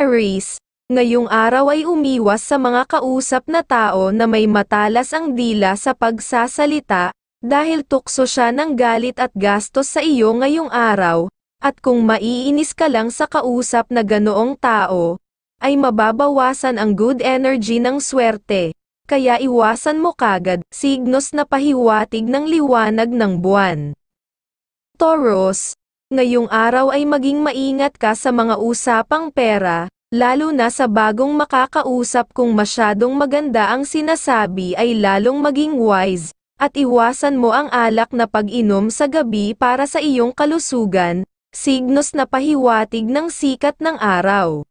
Aries, ngayong araw ay umiwas sa mga kausap na tao na may matalas ang dila sa pagsasalita, dahil tukso siya ng galit at gastos sa iyo ngayong araw, at kung maiinis ka lang sa kausap na ganoong tao, ay mababawasan ang good energy ng swerte, kaya iwasan mo kagad, signos na pahiwatig ng liwanag ng buwan. Taurus, ngayong araw ay maging maingat ka sa mga usapang pera, lalo na sa bagong makakausap kung masyadong maganda ang sinasabi ay lalong maging wise, at iwasan mo ang alak na pag-inom sa gabi para sa iyong kalusugan, signos na pahiwatig ng sikat ng araw.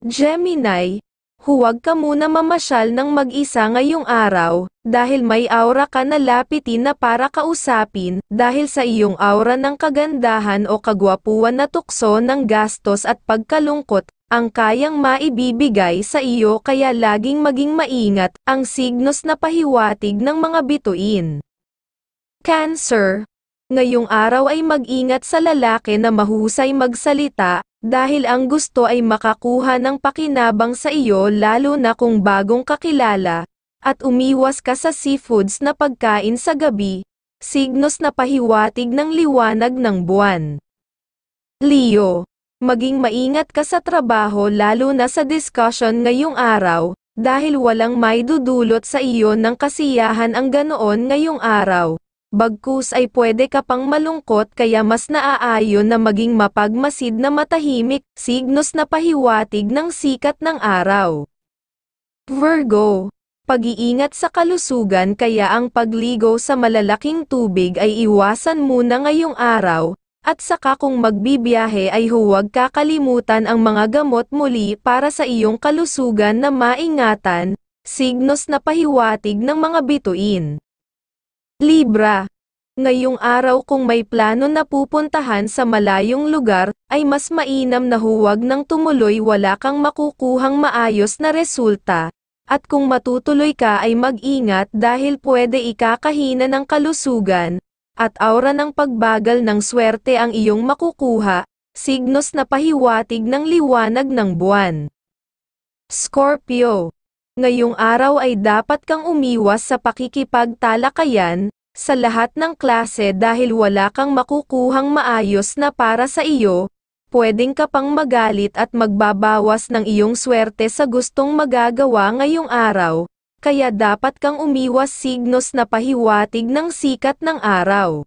Gemini, huwag ka muna mamasyal ng mag-isa ngayong araw, dahil may aura ka na lapitin na para kausapin, dahil sa iyong aura ng kagandahan o kagwapuan na tukso ng gastos at pagkalungkot, ang kayang maibibigay sa iyo kaya laging maging maingat, ang signos na pahiwatig ng mga bituin. Cancer, ngayong araw ay mag-ingat sa lalaki na mahusay magsalita, dahil ang gusto ay makakuha ng pakinabang sa iyo lalo na kung bagong kakilala, at umiwas ka sa seafoods na pagkain sa gabi, signos na pahiwatig ng liwanag ng buwan. Leo, maging maingat ka sa trabaho lalo na sa discussion ngayong araw, dahil walang maidudulot sa iyo ng kasiyahan ang ganoon ngayong araw. Bagkus ay pwede ka pang malungkot kaya mas naaayon na maging mapagmasid na matahimik, signos na pahiwatig ng sikat ng araw. Virgo, pag-iingat sa kalusugan kaya ang pagligo sa malalaking tubig ay iwasan muna ngayong araw, at saka kung magbibiyahe ay huwag kakalimutan ang mga gamot muli para sa iyong kalusugan na maingatan, signos na pahiwatig ng mga bituin. Libra, ngayong araw kung may plano na pupuntahan sa malayong lugar, ay mas mainam na huwag nang tumuloy wala kang makukuhang maayos na resulta, at kung matutuloy ka ay mag-ingat dahil pwede ikakahina ng kalusugan, at aura ng pagbagal ng swerte ang iyong makukuha, signos na pahiwatig ng liwanag ng buwan. Scorpio, ngayong araw ay dapat kang umiwas sa pakikipagtalakayan, sa lahat ng klase dahil wala kang makukuhang maayos na para sa iyo, pwedeng ka pang magalit at magbabawas ng iyong swerte sa gustong magagawa ngayong araw, kaya dapat kang umiwas signos na pahiwatig ng sikat ng araw.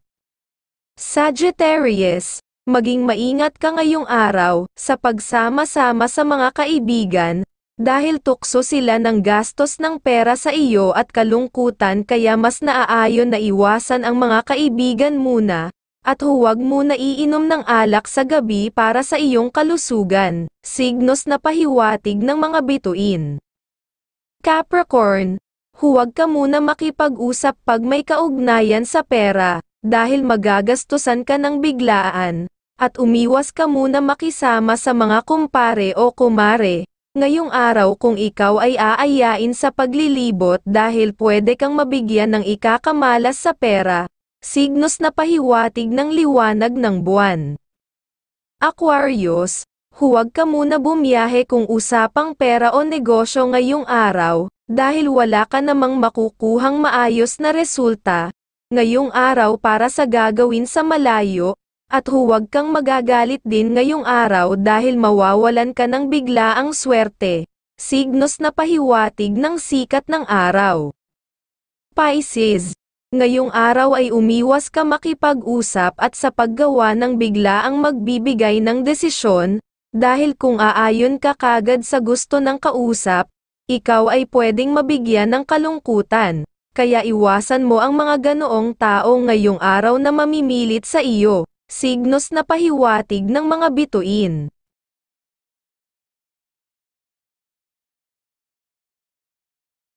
Sagittarius, maging maingat ka ngayong araw, sa pagsama-sama sa mga kaibigan, dahil tukso sila ng gastos ng pera sa iyo at kalungkutan kaya mas naaayon na iwasan ang mga kaibigan muna, at huwag muna iinom ng alak sa gabi para sa iyong kalusugan, signos na pahiwatig ng mga bituin. Capricorn, huwag ka muna makipag-usap pag may kaugnayan sa pera, dahil magagastusan ka ng biglaan, at umiwas ka muna makisama sa mga kumpare o kumare, ngayong araw kung ikaw ay aayain sa paglilibot dahil pwede kang mabigyan ng ikakamalas sa pera, signos na pahiwatig ng liwanag ng buwan. Aquarius, huwag ka muna bumiyahe kung usapang pera o negosyo ngayong araw, dahil wala ka namang makukuhang maayos na resulta, ngayong araw para sa gagawin sa malayo, at huwag kang magagalit din ngayong araw dahil mawawalan ka ng biglaang swerte, signos na pahiwatig ng sikat ng araw. Pisces, ngayong araw ay umiwas ka makipag-usap at sa paggawa ng biglaang magbibigay ng desisyon, dahil kung aayon ka kagad sa gusto ng kausap, ikaw ay pwedeng mabigyan ng kalungkutan, kaya iwasan mo ang mga ganoong tao ngayong araw na mamimilit sa iyo, signos na pahiwatig ng mga bituin.